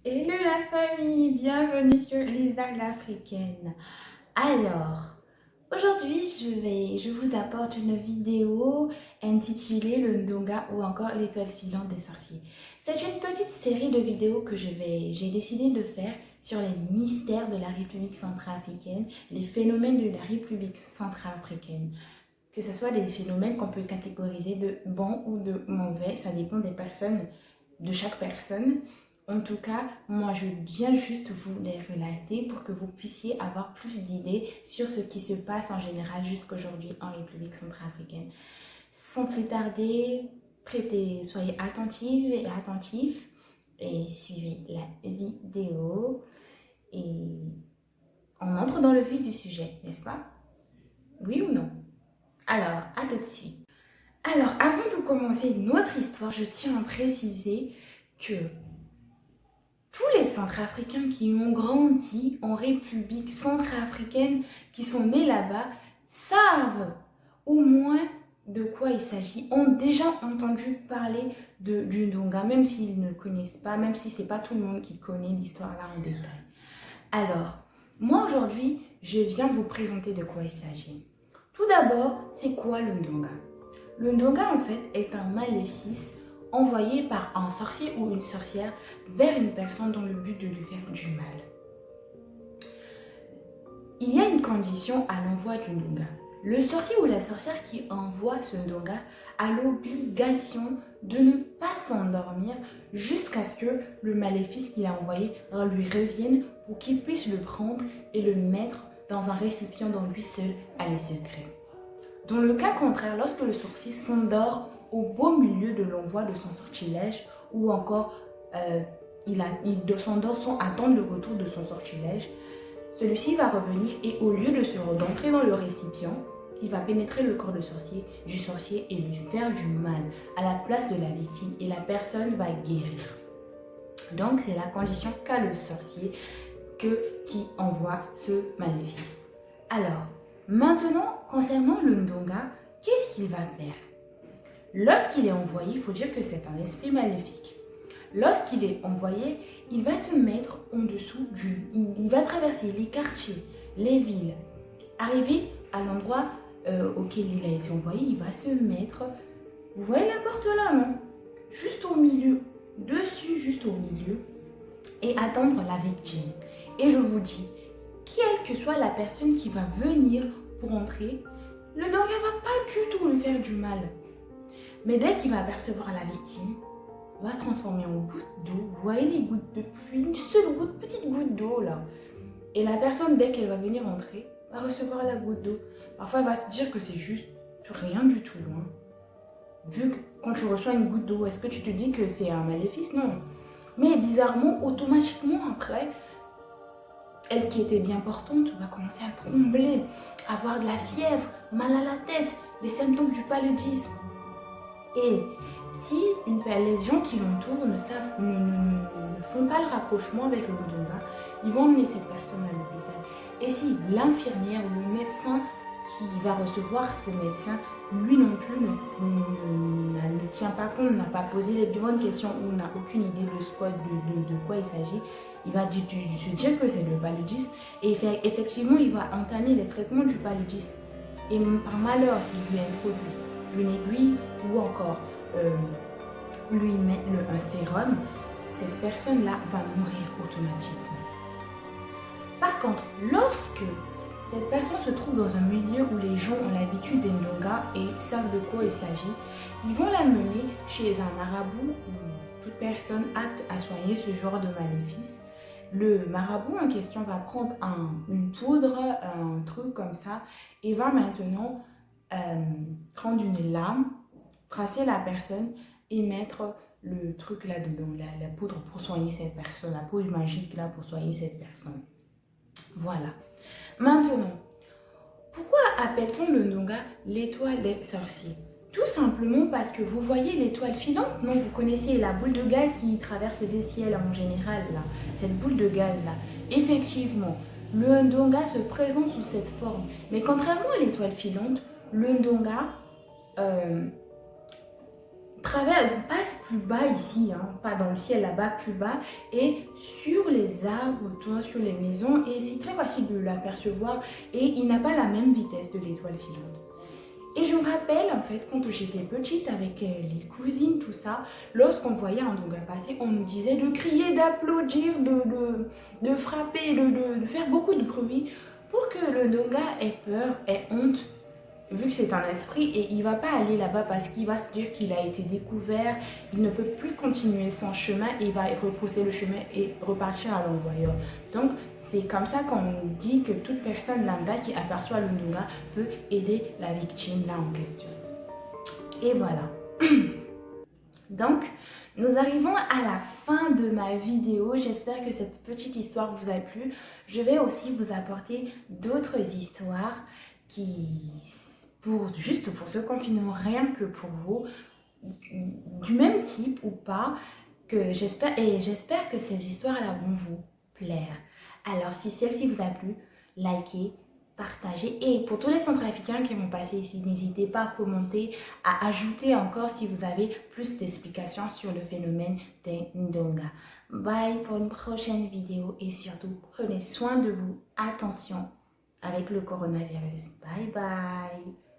Hello la famille, bienvenue sur Lisa l'Africaine. Alors, aujourd'hui je vous apporte une vidéo intitulée Le Ndonga ou encore l'étoile filante des sorciers. C'est une petite série de vidéos que j'ai décidé de faire sur les mystères de la République centrafricaine, les phénomènes de la République centrafricaine. Que ce soit des phénomènes qu'on peut catégoriser de bons ou de mauvais, ça dépend des personnes, de chaque personne. En tout cas, moi, je viens juste vous les relater pour que vous puissiez avoir plus d'idées sur ce qui se passe en général jusqu'aujourd'hui en République centrafricaine. Sans plus tarder, soyez attentives et attentifs et suivez la vidéo. Et on entre dans le vif du sujet, n'est-ce pas? Oui ou non? Alors, à tout de suite. Alors, avant de commencer notre histoire, je tiens à préciser que tous les Centrafricains qui ont grandi en République centrafricaine, qui sont nés là-bas, savent au moins de quoi il s'agit, ont déjà entendu parler du Ndonga, même s'ils ne connaissent pas, même si ce n'est pas tout le monde qui connaît l'histoire là en détail. Alors, moi aujourd'hui, je viens vous présenter de quoi il s'agit. Tout d'abord, c'est quoi le Ndonga? Le Ndonga, en fait, est un maléfice envoyé par un sorcier ou une sorcière vers une personne dans le but de lui faire du mal. Il y a une condition à l'envoi du Ndonga. Le sorcier ou la sorcière qui envoie ce Ndonga a l'obligation de ne pas s'endormir jusqu'à ce que le maléfice qu'il a envoyé lui revienne pour qu'il puisse le prendre et le mettre dans un récipient dont lui seul a les secrets. Dans le cas contraire, lorsque le sorcier s'endort au beau milieu de l'envoi de son sortilège ou encore il s'endort sans attendre le retour de son sortilège, celui-ci va revenir et au lieu d'entrer dans le récipient, il va pénétrer le corps du sorcier et lui faire du mal à la place de la victime et la personne va guérir. Donc c'est la condition qu'a le sorcier qui envoie ce maléfice. Alors, maintenant, concernant le Ndonga, qu'est-ce qu'il va faire? Lorsqu'il est envoyé, il faut dire que c'est un esprit maléfique. Lorsqu'il est envoyé, il va se mettre en dessous il va traverser les quartiers, les villes. Arrivé à l'endroit auquel il a été envoyé, il va se mettre, vous voyez la porte là, non? Juste au milieu, dessus, juste au milieu, et attendre la victime. Et je vous dis, quelle que soit la personne qui va venir pour entrer, le Ndonga va pas du tout lui faire du mal. Mais dès qu'il va apercevoir la victime, il va se transformer en goutte d'eau. Vous voyez les gouttes de pluie, une seule goutte, petite goutte d'eau là. Et la personne, dès qu'elle va venir entrer, va recevoir la goutte d'eau. Parfois, elle va se dire que c'est juste rien du tout. Hein. Vu que quand tu reçois une goutte d'eau, est-ce que tu te dis que c'est un maléfice? Non. Mais bizarrement, automatiquement après, elle qui était bien portante va commencer à trembler, avoir de la fièvre, mal à la tête, les symptômes du paludisme. Et si les gens qui l'entourent ne font pas le rapprochement avec le Ndonga, ils vont emmener cette personne à l'hôpital. Et si l'infirmière ou le médecin qui va recevoir ces médecins, lui non plus ne tient pas compte, n'a pas posé les bonnes questions ou n'a aucune idée de quoi il s'agit, il va se dire que c'est le paludisme et effectivement il va entamer les traitements du paludisme. Et par malheur, s'il lui introduit une aiguille ou encore lui met un sérum, cette personne-là va mourir automatiquement. Par contre, lorsque cette personne se trouve dans un milieu où les gens ont l'habitude des Ndonga et savent de quoi il s'agit, ils vont l'amener chez un marabout ou toute personne apte à soigner ce genre de maléfice. Le marabout en question va prendre une poudre, un truc comme ça, et va maintenant prendre une lame, tracer la personne et mettre le truc là-dedans, la poudre pour soigner cette personne, la poudre magique là pour soigner cette personne. Voilà. Maintenant, pourquoi appelle-t-on le Ndonga l'étoile des sorciers? Tout simplement parce que vous voyez l'étoile filante, non? Vous connaissez la boule de gaz qui traverse les ciels en général, là. Cette boule de gaz là. Effectivement, le Ndonga se présente sous cette forme. Mais contrairement à l'étoile filante, le Ndonga, passe plus bas ici, hein, pas dans le ciel là-bas, plus bas, et sur les arbres, autour, sur les maisons, et c'est très facile de l'apercevoir, et il n'a pas la même vitesse de l'étoile filante. Et je me rappelle, en fait, quand j'étais petite, avec les cousines, tout ça, lorsqu'on voyait un Ndonga passer, on nous disait de crier, d'applaudir, de frapper, de faire beaucoup de bruit pour que le Ndonga ait peur, ait honte, vu que c'est un esprit, et il ne va pas aller là-bas parce qu'il va se dire qu'il a été découvert, il ne peut plus continuer son chemin, et il va repousser le chemin et repartir à l'envoyeur. Donc, c'est comme ça qu'on dit que toute personne lambda qui aperçoit le Ndonga peut aider la victime là en question. Et voilà. Donc, nous arrivons à la fin de ma vidéo. J'espère que cette petite histoire vous a plu. Je vais aussi vous apporter d'autres histoires juste pour ce confinement, rien que pour vous, du même type ou pas, j'espère que ces histoires-là vont vous plaire. Alors, si celle-ci vous a plu, likez, partagez. Et pour tous les centrafricains qui vont passer ici, n'hésitez pas à commenter, à ajouter encore si vous avez plus d'explications sur le phénomène des Ndonga. Bye pour une prochaine vidéo et surtout, prenez soin de vous. Attention avec le coronavirus. Bye bye.